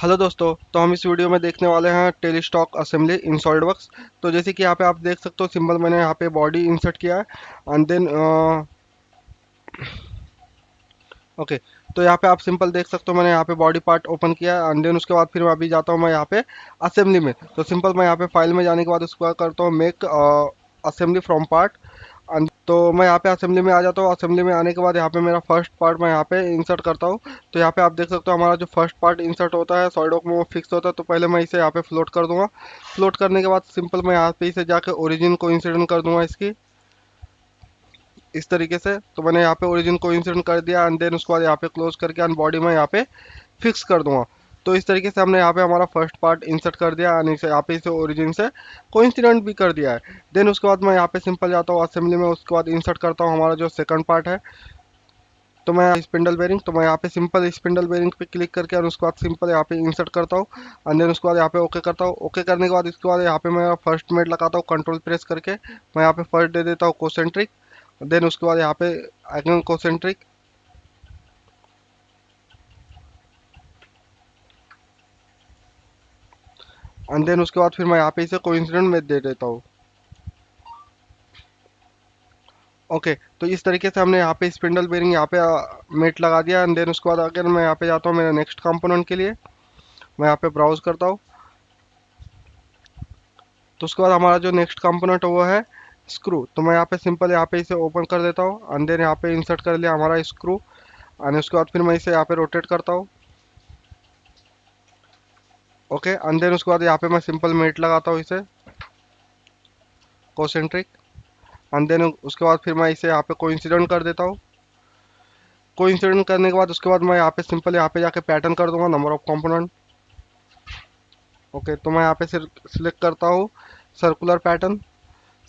Hello दोस्तों, तो हम इस वीडियो में देखने वाले हैं टेलीस्टॉक असेंबली इन सॉलिडवर्क्स। तो जैसे कि यहाँ पे आप देख सकते हो सिंबल मैंने यहाँ पे बॉडी इंसर्ट किया है एंड देन ओके। तो यहाँ पे आप सिंपल देख सकते हो मैंने यहाँ पे बॉडी पार्ट ओपन किया है एंड देन उसके बाद फिर मैं अभी जाता हूँ मैं यहाँ पे असेंबली में। तो सिंपल मैं यहाँ पे फाइल में जाने के बाद उसको करता हूँ मेक असेंबली फ्रॉम पार्ट। तो मैं यहाँ पे असेंबली में आ जाता हूँ। असेंबली में आने के बाद यहाँ पे मेरा फर्स्ट पार्ट मैं यहाँ पे इंसर्ट करता हूँ। तो यहाँ पे आप देख सकते हो हमारा जो फर्स्ट पार्ट इंसर्ट होता है सॉलिडवर्क में वो फिक्स होता है। तो पहले मैं इसे यहाँ पे फ्लोट कर दूंगा। फ्लोट करने के बाद सिंपल मैं यहाँ पे इसे जाके ओरिजिन को इंसिडेंट कर दूंगा इसकी इस तरीके से। तो मैंने यहाँ पे ओरिजिन को इंसिडेंट कर दिया एंड देन उसके बाद यहाँ पे क्लोज करके एंड बॉडी में यहाँ पे फिक्स कर दूंगा। तो इस तरीके से हमने यहाँ पे हमारा फर्स्ट पार्ट इंसर्ट कर दिया एंड इसे यहाँ पे इसे ओरिजिन से कोइंसिडेंट भी कर दिया है। देन उसके बाद मैं यहाँ पे सिंपल जाता हूँ असेंबली में। उसके बाद इंसर्ट करता हूँ हमारा जो सेकंड पार्ट है। तो मैं स्पिंडल बेरिंग, तो मैं यहाँ पे सिंपल स्पिंडल बेरिंग पे क्लिक करके और उसके बाद सिंपल यहाँ पे इंसर्ट करता हूँ एंड देन उसके बाद यहाँ पे ओके करता हूँ। ओके करने के बाद इसके बाद यहाँ पे मैं फर्स्ट मेट लगाता हूँ कंट्रोल प्रेस करके। मैं यहाँ पे फर्स्ट दे देता हूँ कोसेंट्रिक। देन उसके बाद यहाँ पे अगेन कोसेंट्रिक एंड देन उसके बाद फिर मैं यहाँ पे इसे कोइंसिडेंट में दे देता हूँ। ओके। तो इस तरीके से हमने यहाँ पे स्पिंडल बेरिंग यहाँ पे मेट लगा दिया एंड देन उसके बाद अगर मैं यहाँ पे जाता हूँ मेरे नेक्स्ट कंपोनेंट के लिए। मैं यहाँ पे ब्राउज करता हूँ। तो उसके बाद हमारा जो नेक्स्ट कंपोनेंट है वो है स्क्रू। तो मैं यहाँ पे सिंपल यहाँ पे इसे ओपन कर देता हूँ एंड देन यहाँ पे इंसर्ट कर लिया हमारा स्क्रू एंड उसके बाद फिर मैं इसे यहाँ पे रोटेट करता हूँ। ओके एंड देन उसके बाद यहाँ पे मैं सिंपल मेट लगाता हूँ इसे कोसेंट्रिक एंड देन उसके बाद फिर मैं इसे यहाँ पे कोइंसिडेंट कर देता हूँ। कोइंसिडेंट करने के बाद उसके बाद मैं यहाँ पे सिंपल यहाँ पे जाके पैटर्न कर दूंगा नंबर ऑफ कंपोनेंट। ओके। तो मैं यहाँ पे सिलेक्ट करता हूँ सर्कुलर पैटर्न।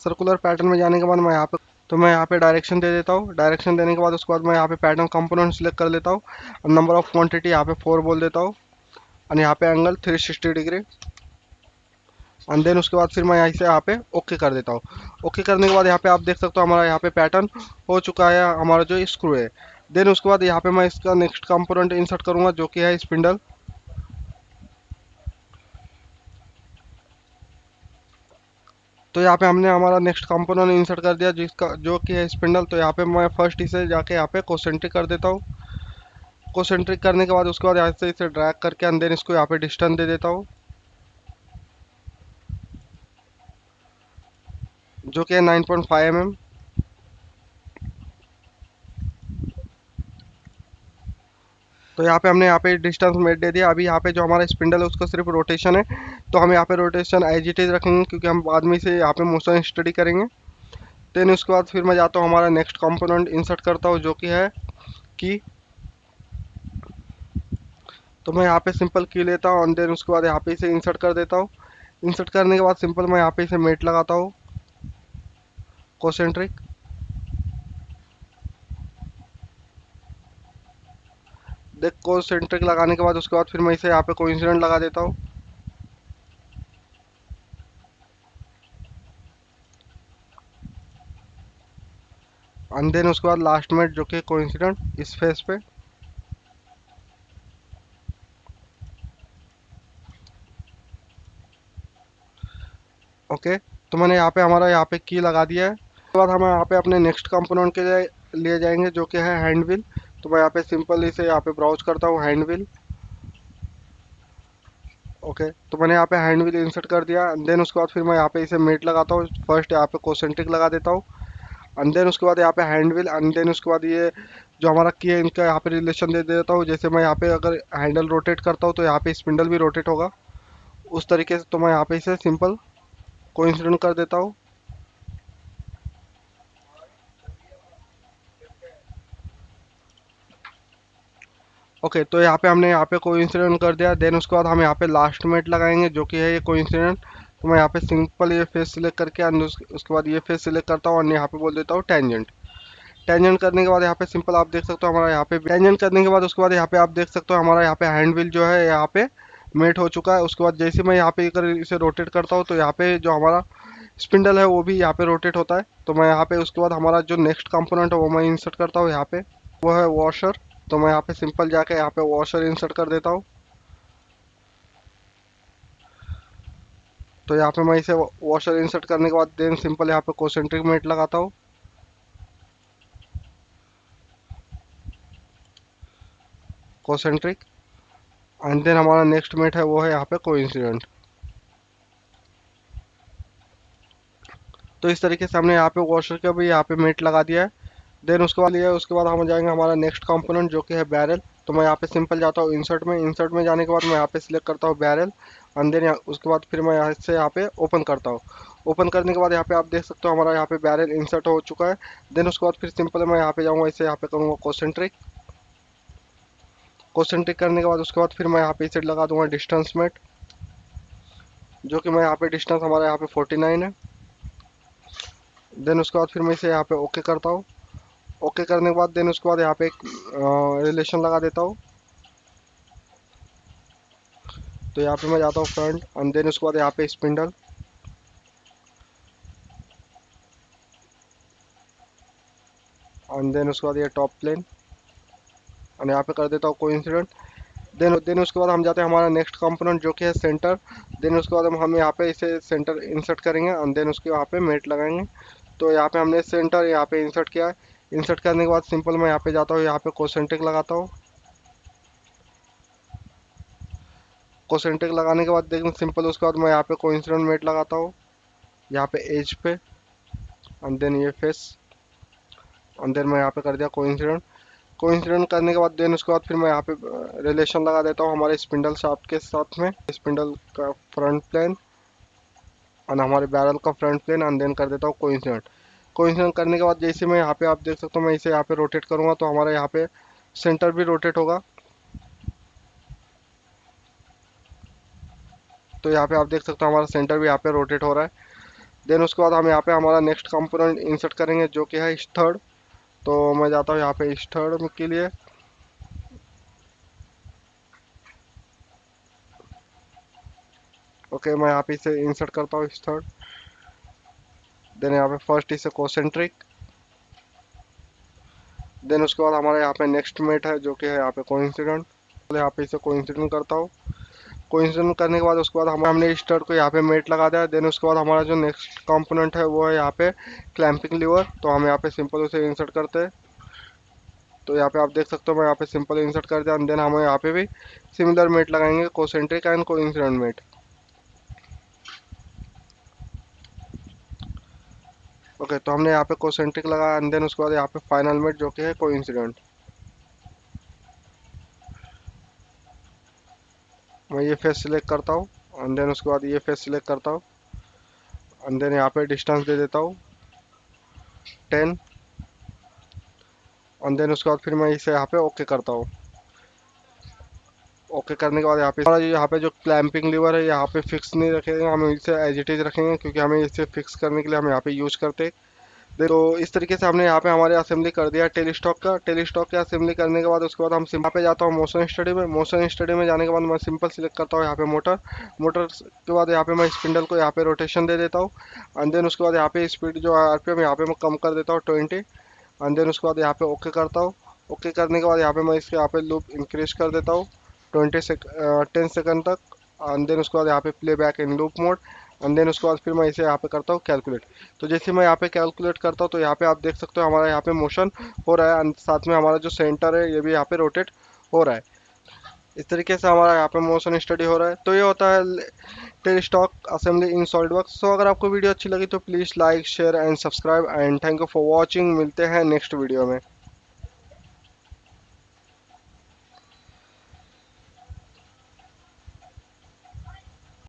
सर्कुलर पैटर्न में जाने के बाद मैं यहाँ पे डायरेक्शन दे देता हूँ। डायरेक्शन देने के बाद उसके बाद मैं यहाँ पे पैटर्न कंपोनेंट सिलेक्ट कर लेता हूँ और नंबर ऑफ क्वांटिटी यहाँ पे 4 बोल देता हूँ और यहाँ पे एंगल 360 डिग्री एंड देन उसके बाद फिर मैं यहाँ पे ओके कर देता हूँ। ओके करने के बाद यहाँ पे आप देख सकते हो हमारा यहाँ पे पैटर्न हो चुका है हमारा जो स्क्रू है। देन उसके बाद यहाँ पे मैं इसका नेक्स्ट कंपोनेंट इंसर्ट करूंगा जो कि है स्पिंडल। तो यहाँ पे हमने हमारा नेक्स्ट कंपोनेंट इंसर्ट कर दिया जिसका जो कि है स्पिंडल। तो यहाँ पे मैं फर्स्ट इसे जाके यहाँ पे कोसेंट्रिक कर देता हूँ। कोसेंट्रिक करने के बाद उसके बाद यहाँ से इसे ड्रैग करके एंड देन इसको यहाँ पे डिस्टेंस दे देता हूँ जो कि है 9.5 mm। तो यहाँ पे हमने यहाँ पे डिस्टेंस मेट दे दिया। अभी यहाँ पे जो हमारा स्पिंडल है उसका सिर्फ रोटेशन है। तो हम यहाँ पे रोटेशन एज इट इज रखेंगे क्योंकि हम बाद में इसे यहाँ पे मोशन स्टडी करेंगे। देन उसके बाद फिर मैं जाता हूँ हमारा नेक्स्ट कंपोनेंट इंसर्ट करता हूँ जो कि है की। तो मैं यहाँ पे सिंपल की लेता हूँ और देन उसके बाद यहाँ पे इसे इंसर्ट कर देता हूँ। इंसर्ट करने के बाद सिंपल मैं यहाँ पे इसे मेट लगाता हूँ कोसेंट्रिक। देख कोसेंट्रिक लगाने के बाद उसके बाद फिर मैं इसे यहाँ पे कोइंसिडेंट लगा देता हूँ। एंड देन उसके बाद लास्ट में जो कि कोइंसिडेंट इस फेस पे। ओके। तो मैंने यहाँ पे हमारा यहाँ पे की लगा दिया है। उसके बाद हम यहाँ पे अपने नेक्स्ट कंपोनेंट के लिए जाएंगे जो कि है हैंड व्हील। तो मैं यहाँ पे सिंपल इसे यहाँ पे ब्राउज करता हूँ हैंड व्हील। ओके। तो मैंने यहाँ पे हैंड व्हील इंसर्ट कर दिया देन उसके बाद फिर मैं यहाँ पे इसे मेट लगाता हूँ। फर्स्ट यहाँ पे कोसेंट्रिक लगा देता हूँ एंड देन उसके बाद यहाँ पे हैंड व्हील एंड देन उसके बाद ये जो हमारा की है इनका यहाँ पे रिलेशन दे देता हूँ। जैसे मैं यहाँ पे अगर हैंडल रोटेट करता हूँ तो यहाँ पे स्पिंडल भी रोटेट होगा उस तरीके से। तो मैं यहाँ पे इसे सिंपल कोइंसिडेंट कर देता हूँ। ओके। तो यहाँ पे हमने यहाँ पे कोइंसिडेंट कर दिया। देन उसके बाद हम यहाँ पे लास्ट मेट लगाएंगे जो कि है ये कोइंसिडेंट। तो मैं यहाँ पे सिंपल ये फेस सिलेक्ट करके एंड उसके बाद ये फेस सिलेक्ट करता हूँ और यहाँ पे बोल देता हूँ टेंजेंट। टेंजेंट करने के बाद यहाँ पे सिंपल आप देख सकते हो हमारा यहाँ पे टेंजेंट करने के बाद उसके बाद यहाँ पे आप देख सकते हो हमारा यहाँ पे हैंड व्हील जो है यहाँ पे मेट हो चुका है। उसके बाद जैसे मैं यहाँ पे अगर इसे रोटेट करता हूँ तो यहाँ पे जो हमारा स्पिंडल है वो भी यहाँ पे रोटेट होता है। तो मैं यहाँ पे उसके बाद हमारा जो नेक्स्ट कंपोनेंट है वो मैं इंसर्ट करता हूँ यहाँ पे वो है वॉशर। तो मैं यहाँ पे सिंपल जाके यहाँ पे वॉशर इंसर्ट कर देता हूँ। तो यहाँ पे मैं इसे वॉशर इंसर्ट करने के बाद देन सिंपल यहाँ पे कोसेंट्रिक मेट लगाता हूँ, कोसेंट्रिक। एंड देन हमारा नेक्स्ट मेट है वो है यहाँ पे कोइंसिडेंट। तो इस तरीके से हमने यहाँ पे वॉशर का भी यहाँ पे मेट लगा दिया है। देन उसके बाद हम जाएंगे हमारा नेक्स्ट कंपोनेंट जो कि है बैरल। तो मैं यहाँ पे सिंपल जाता हूँ इंसर्ट में जाने के बाद मैं यहाँ पे सिलेक्ट करता हूँ बैरल। एंड देन उसके बाद फिर मैं यहाँ से यहाँ पे ओपन करता हूँ। ओपन करने के बाद यहाँ पे आप देख सकते हो हमारा यहाँ पे बैरल इंसर्ट हो चुका है। देन उसके बाद फिर सिंपल मैं यहाँ पे जाऊँगा, इसे यहाँ पे करूँगा कोसेंट्रिक। कोसेंट्रिक करने के बाद उसके बाद फिर मैं यहाँ पे इसे लगा दूंगा डिस्टेंस मेट, जो कि मैं यहाँ पे डिस्टेंस हमारा यहाँ पे 49 है। देन उसके बाद फिर मैं इसे यहाँ पे ओके करता हूँ। ओके करने के बाद देन उसके बाद यहाँ पे एक रिलेशन लगा देता हूँ। तो यहाँ पे मैं जाता हूँ फ्रंट एंड देन उसके बाद यहाँ पे स्पिंडल एंड देन उसके बाद ये टॉप प्लेन और यहाँ पे कर देता हूँ कोइंसिडेंट। देन उसके बाद हम जाते हैं हमारा नेक्स्ट कंपोनेंट जो कि है सेंटर। देन उसके बाद हम यहाँ पे इसे सेंटर इंसर्ट करेंगे एंड देन उसके यहाँ पे मेट लगाएंगे। तो यहाँ पे हमने सेंटर यहाँ पे इंसर्ट किया है। इंसर्ट करने के बाद सिंपल मैं यहाँ पे जाता हूँ, यहाँ पे कोसेंट्रिक लगाता हूँ। कोसेंट्रिक लगाने के बाद देखिए सिंपल उसके बाद मैं यहाँ पे कोइंसिडेंट मेट लगाता हूँ, यहाँ पे एज पे एंड देन ये फेस एंड देन मैं यहाँ पे कर दिया कोइंसिडेंट। कोइंसिडेंट करने के बाद देन उसके बाद फिर मैं यहाँ पे रिलेशन लगा देता हूँ हमारे स्पिंडल शाफ्ट के साथ में, स्पिंडल का फ्रंट प्लेन और हमारे बैरल का फ्रंट प्लेन एंड देन कर देता हूँ कोइंसिडेंट। कोइंसिडेंट करने के बाद जैसे मैं यहाँ पे आप देख सकते हो मैं इसे यहाँ पे रोटेट करूँगा तो हमारा यहाँ पे सेंटर भी रोटेट होगा। तो यहाँ पे आप देख सकते हो हमारा सेंटर भी यहाँ पे रोटेट हो रहा है। देन उसके बाद हम यहाँ पे हमारा नेक्स्ट कंपोनेंट इंसर्ट करेंगे जो कि है थर्ड। तो मैं जाता हूँ यहाँ पे इस थर्ड के लिए। ओके मैं यहाँ पे इसे इंसर्ट करता हूँ इस थर्ड। देन यहाँ पे फर्स्ट इसे कोसेंट्रिक। देन उसके बाद हमारा यहाँ पे नेक्स्ट मेट है जो कि है यहाँ पे कोइंसिडेंट। यहाँ पे इसे कोइंसिडेंट करता हूँ। कोइंसिडेंट करने के बाद उसके बाद हमने स्टड को यहाँ पे मेट लगा दिया। देन उसके बाद हमारा जो नेक्स्ट कंपोनेंट है वो है यहाँ पे क्लैंपिंग लीवर। तो हम यहाँ पे सिंपल उसे इंसर्ट करते हैं। तो यहाँ पे आप देख सकते हो मैं यहाँ पे सिंपल इंसर्ट कर दिया। देन हम यहाँ पे भी सिमिलर मेट लगाएंगे, concentric and coincident mate. Okay तो हमने यहाँ पे कोसेंट्रिक लगाया एंड देन उसके बाद यहाँ पे फाइनल मेट जो कि है कोइंसिडेंट। मैं ये फेस सिलेक्ट करता हूँ एंड देन उसके बाद ये फेस सिलेक्ट करता हूँ एंड देन यहाँ पे डिस्टेंस दे देता हूँ 10 एंड देन उसके बाद फिर मैं इसे यहाँ पे ओके करता हूँ। ओके करने के बाद यहाँ पे जो क्लैंपिंग लीवर है यहाँ पे फिक्स नहीं रखेंगे, हम इसे एज इट इज रखेंगे क्योंकि हमें इसे फिक्स करने के लिए हम यहाँ पे यूज करते हैं। तो इस तरीके से हमने यहाँ पे हमारे असेंबली कर दिया टेली स्टॉक का असेंबली करने के बाद उसके बाद हम यहाँ पे जाता हूँ मोशन स्टडी में जाने के बाद मैं सिंपल सिलेक्ट करता हूँ यहाँ पे मोटर के बाद यहाँ पे मैं स्पिंडल को यहाँ पे रोटेशन दे देता हूँ एंड देन उसके बाद यहाँ पे स्पीड जो आरपीएम यहाँ पे मैं कम कर देता हूँ 20 एंड देन उसके बाद यहाँ पे ओके करता हूँ। ओके करने के बाद यहाँ पे मैं इसके यहाँ पे लूप इंक्रीज कर देता हूँ 10 सेकंड तक एंड देन उसके बाद यहाँ पे play back in loop mode and then उसके बाद फिर मैं इसे यहाँ पे करता हूँ कैलकुलेट। तो जैसे मैं यहाँ पे कैलकुलेट करता हूँ तो यहाँ पे आप देख सकते हो हमारा यहाँ पे मोशन हो रहा है एंड साथ में हमारा जो सेंटर है ये भी यहाँ पे रोटेट हो रहा है। इस तरीके से हमारा यहाँ पे मोशन स्टडी हो रहा है। तो ये होता है tail stock assembly in SolidWorks. So अगर आपको वीडियो अच्छी लगी तो please like share and subscribe and thank you for watching. मिलते हैं नेक्स्ट वीडियो में।